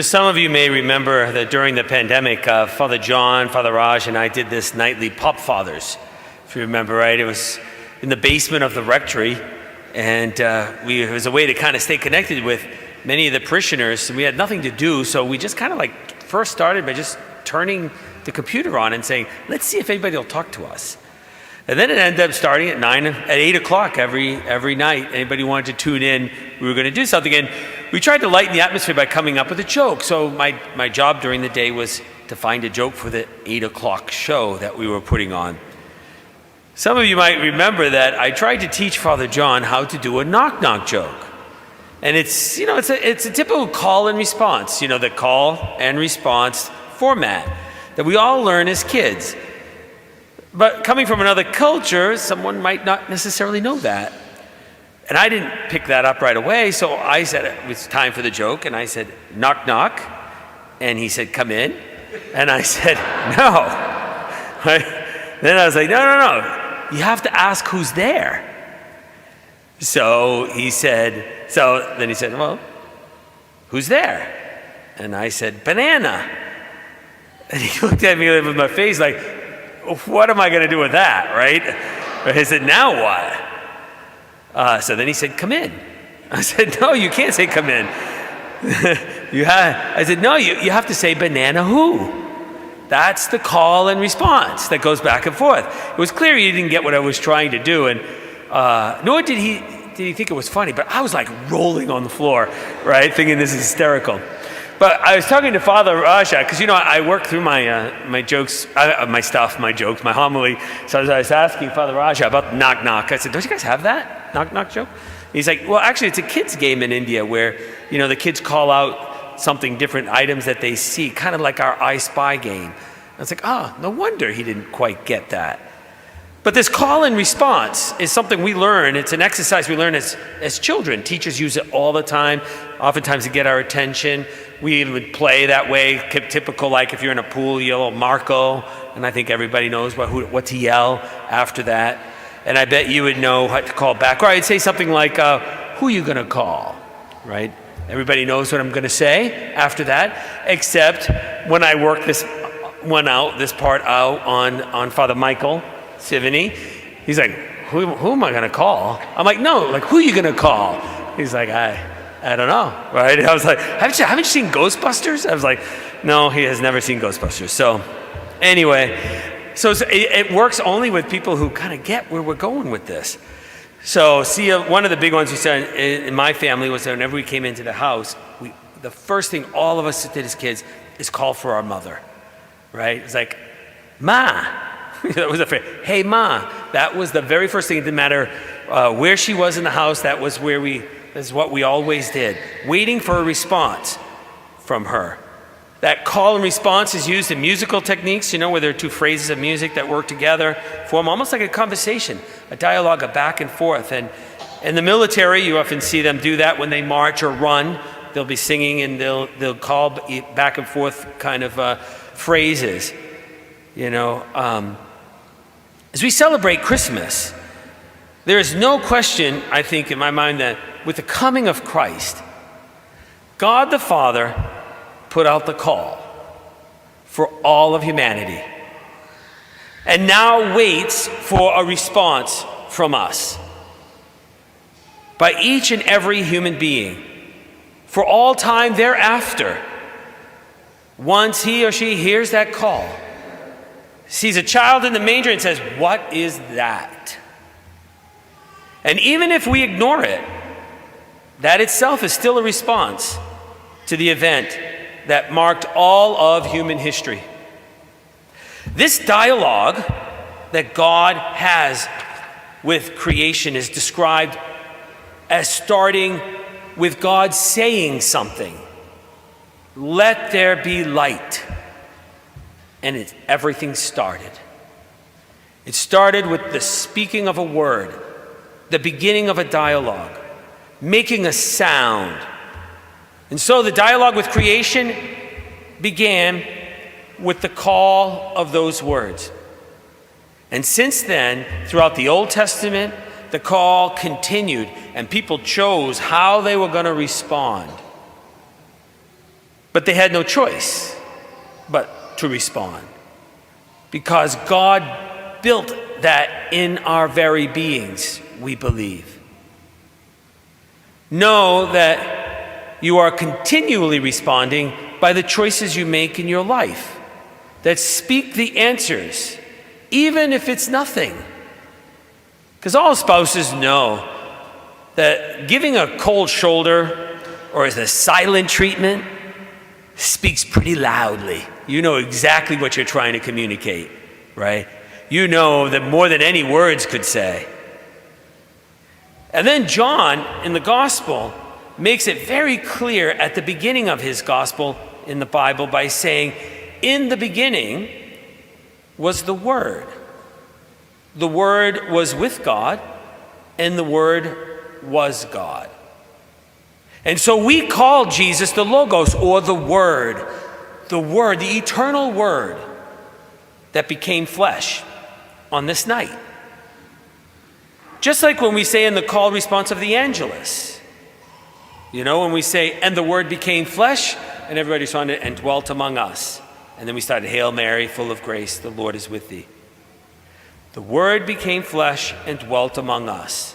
Some of you may remember that during the pandemic, Father John, Father Raj, and I did this nightly Pop Fathers. If you remember, right? It was in the basement of the rectory, and it was a way to kind of stay connected with many of the parishioners. We had nothing to do, so we just kind of first started by just turning the computer on and saying, let's see if anybody will talk to us. And then it ended up starting at 8 o'clock every night. Anybody wanted to tune in, we were going to do something. And we tried to lighten the atmosphere by coming up with a joke. So my job during the day was to find a joke for the 8 o'clock show that we were putting on. Some of you might remember that I tried to teach Father John how to do a knock-knock joke. And it's a typical call and response, the call and response format that we all learn as kids. But coming from another culture, someone might not necessarily know that. And I didn't pick that up right away, so I said it was time for the joke, and I said, knock, knock. And he said, come in. And I said, no. Then I was like, no. You have to ask who's there. Then he said, well, who's there? And I said, banana. And he looked at me with my face like, what am I going to do with that, right? I said, now what? So then he said, come in. I said, no, you can't say come in. I said, no, you have to say banana who? That's the call and response that goes back and forth. It was clear he didn't get what I was trying to do, and nor did he think it was funny, but I was like rolling on the floor, right, thinking this is hysterical. But I was talking to Father Raja, because I work through my jokes, my homily. So I was asking Father Raja about knock knock. I said, don't you guys have that knock knock joke? And he's like, well, actually, it's a kids game in India where the kids call out something different, items that they see, kind of like our I Spy game. I was like, no wonder he didn't quite get that. But this call and response is something we learn. It's an exercise we learn as children. Teachers use it all the time, oftentimes to get our attention. We would play that way, typical, like if you're in a pool, you yell Marco, and I think everybody knows what to yell after that. And I bet you would know what to call back. Or I'd say something like, who are you going to call, right? Everybody knows what I'm going to say after that, except when I work this part out on Father Michael Sivany, he's like, who am I going to call? I'm like, no, who are you going to call? He's like, I don't know, right? I was like, haven't you seen Ghostbusters? I was like, no, he has never seen Ghostbusters. So anyway, it works only with people who kind of get where we're going with this. So see, one of the big ones we said in my family was that whenever we came into the house, the first thing all of us did as kids is call for our mother, right? It's like, Ma. That was a phrase. Hey, Ma. That was the very first thing. It didn't matter where she was in the house. That was what we always did, waiting for a response from her. That call and response is used in musical techniques, where there are two phrases of music that work together, form almost like a conversation, a dialogue, a back and forth. And in the military, you often see them do that when they march or run. They'll be singing and they'll call back and forth kind of phrases. As we celebrate Christmas, there is no question, I think, in my mind, that with the coming of Christ, God the Father put out the call for all of humanity and now waits for a response from us by each and every human being for all time thereafter. Once he or she hears that call, sees a child in the manger and says, what is that? And even if we ignore it, that itself is still a response to the event that marked all of human history. This dialogue that God has with creation is described as starting with God saying something. Let there be light. And everything started. It started with the speaking of a word, the beginning of a dialogue, making a sound. And so the dialogue with creation began with the call of those words. And since then, throughout the Old Testament, the call continued, and people chose how they were going to respond. But they had no choice but to respond, because God built that in our very beings, we believe. Know that you are continually responding by the choices you make in your life that speak the answers, even if it's nothing. Because all spouses know that giving a cold shoulder or as a silent treatment speaks pretty loudly. You know exactly what you're trying to communicate, right? You know that more than any words could say. And then John, in the gospel, makes it very clear at the beginning of his gospel in the Bible by saying, in the beginning was the Word. The Word was with God, and the Word was God. And so we call Jesus the Logos, or the Word, the eternal Word that became flesh on this night. Just like when we say in the call response of the Angelus, when we say, and the Word became flesh, and everybody responded, and dwelt among us. And then we started, Hail Mary, full of grace, the Lord is with thee. The Word became flesh and dwelt among us.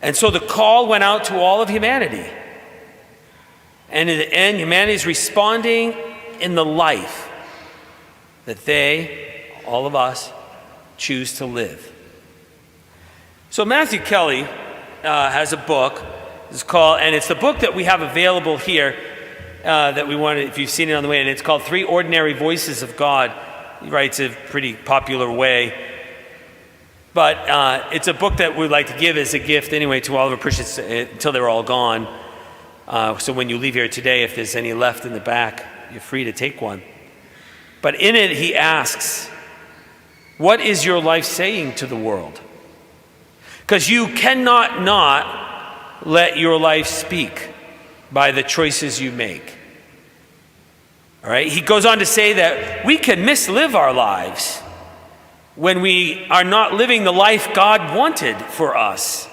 And so the call went out to all of humanity. And in the end, humanity is responding in the life that they, all of us, choose to live. So Matthew Kelly has a book. It's called, and it's the book that we have available here that we wanted, if you've seen it on the way, and it's called Three Ordinary Voices of God. He writes a pretty popular way. But it's a book that we'd like to give as a gift anyway to all of our Christians until they're all gone. So when you leave here today, if there's any left in the back, you're free to take one. But in it, he asks, what is your life saying to the world? Because you cannot not let your life speak by the choices you make. All right? He goes on to say that we can mislive our lives when we are not living the life God wanted for us.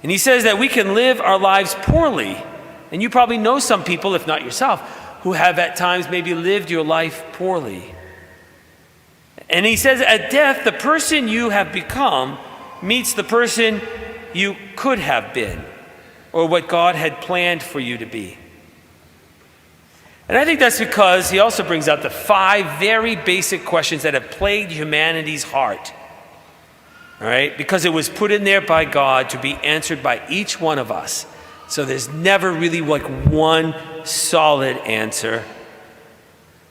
And he says that we can live our lives poorly. And you probably know some people, if not yourself, who have at times maybe lived your life poorly. And he says at death, the person you have become meets the person you could have been, or what God had planned for you to be. And I think that's because he also brings out the 5 very basic questions that have plagued humanity's heart. All right? Because it was put in there by God to be answered by each one of us. So there's never really like one solid answer.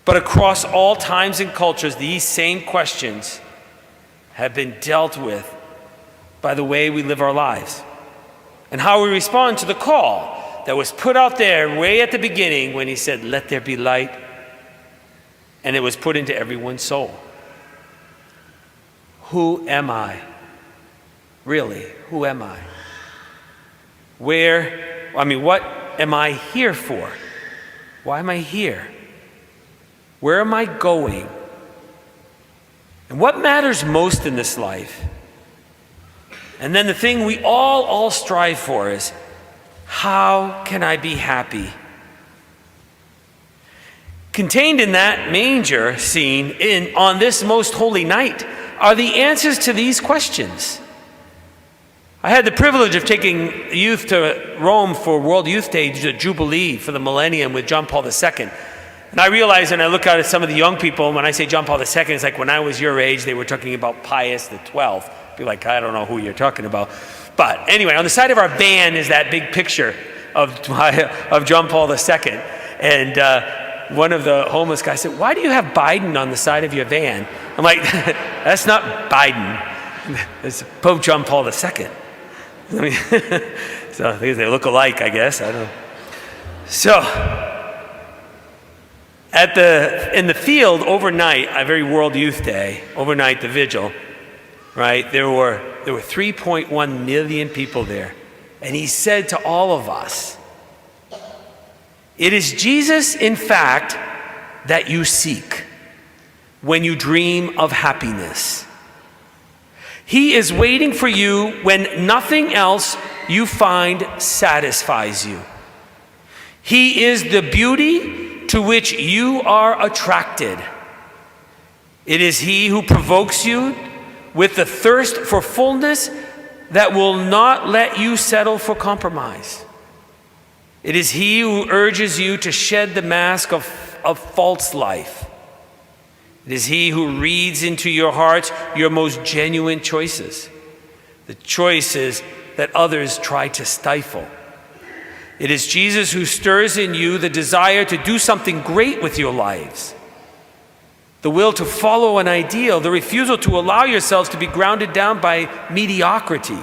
But across all times and cultures, these same questions have been dealt with by the way we live our lives and how we respond to the call that was put out there way at the beginning when he said, let there be light, and it was put into everyone's soul. Who am I? Really, who am I? What am I here for? Why am I here? Where am I going? And what matters most in this life? And then the thing we all strive for is, how can I be happy? Contained in that manger scene on this most holy night are the answers to these questions. I had the privilege of taking youth to Rome for World Youth Day, the Jubilee for the millennium with John Paul II. And I realize, and I look out at some of the young people, when I say John Paul II, it's like when I was your age, they were talking about Pius XII. Be like, I don't know who you're talking about. But anyway, on the side of our van is that big picture of John Paul II. And one of the homeless guys said, why do you have Biden on the side of your van? I'm like, that's not Biden. It's Pope John Paul II. So they look alike, I guess. I don't know. So, in the field overnight, a very World Youth Day, overnight, the vigil, right, there were 3.1 million people there. And he said to all of us, it is Jesus, in fact, that you seek when you dream of happiness. He is waiting for you when nothing else you find satisfies you. He is the beauty to which you are attracted. It is He who provokes you with the thirst for fullness that will not let you settle for compromise. It is He who urges you to shed the mask of false life. It is He who reads into your hearts your most genuine choices, the choices that others try to stifle. It is Jesus who stirs in you the desire to do something great with your lives, the will to follow an ideal, the refusal to allow yourselves to be grounded down by mediocrity,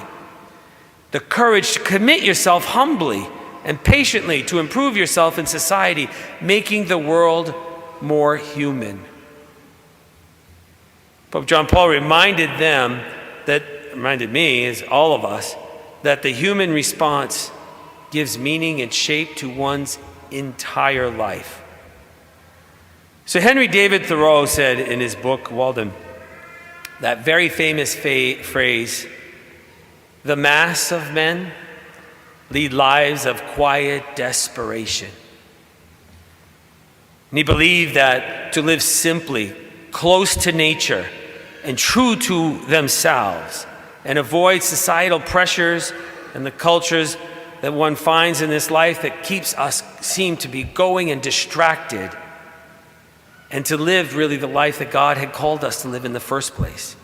the courage to commit yourself humbly and patiently to improve yourself in society, making the world more human. Pope John Paul reminded me, as all of us, that the human response gives meaning and shape to one's entire life. So Henry David Thoreau said in his book, Walden, that very famous phrase, "The mass of men lead lives of quiet desperation." And he believed that to live simply, close to nature, and true to themselves, and avoid societal pressures and the cultures that one finds in this life that keeps us seem to be going and distracted, and to live really the life that God had called us to live in the first place.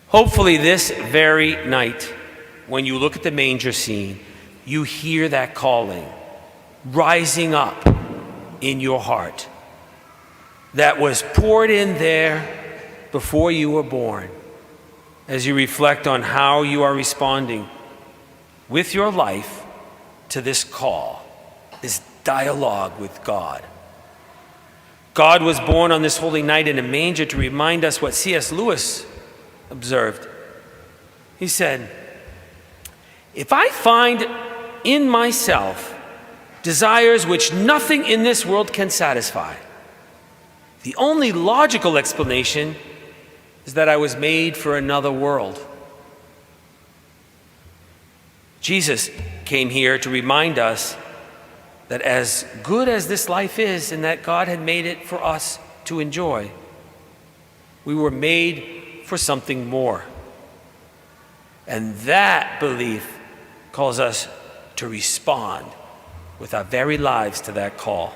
Hopefully this very night, when you look at the manger scene, you hear that calling rising up in your heart that was poured in there before you were born, as you reflect on how you are responding with your life to this call, this dialogue with God. God was born on this holy night in a manger to remind us what C.S. Lewis observed. He said, "If I find in myself desires which nothing in this world can satisfy, the only logical explanation is that I was made for another world." Jesus came here to remind us that as good as this life is and that God had made it for us to enjoy, we were made for something more. And that belief calls us to respond with our very lives to that call.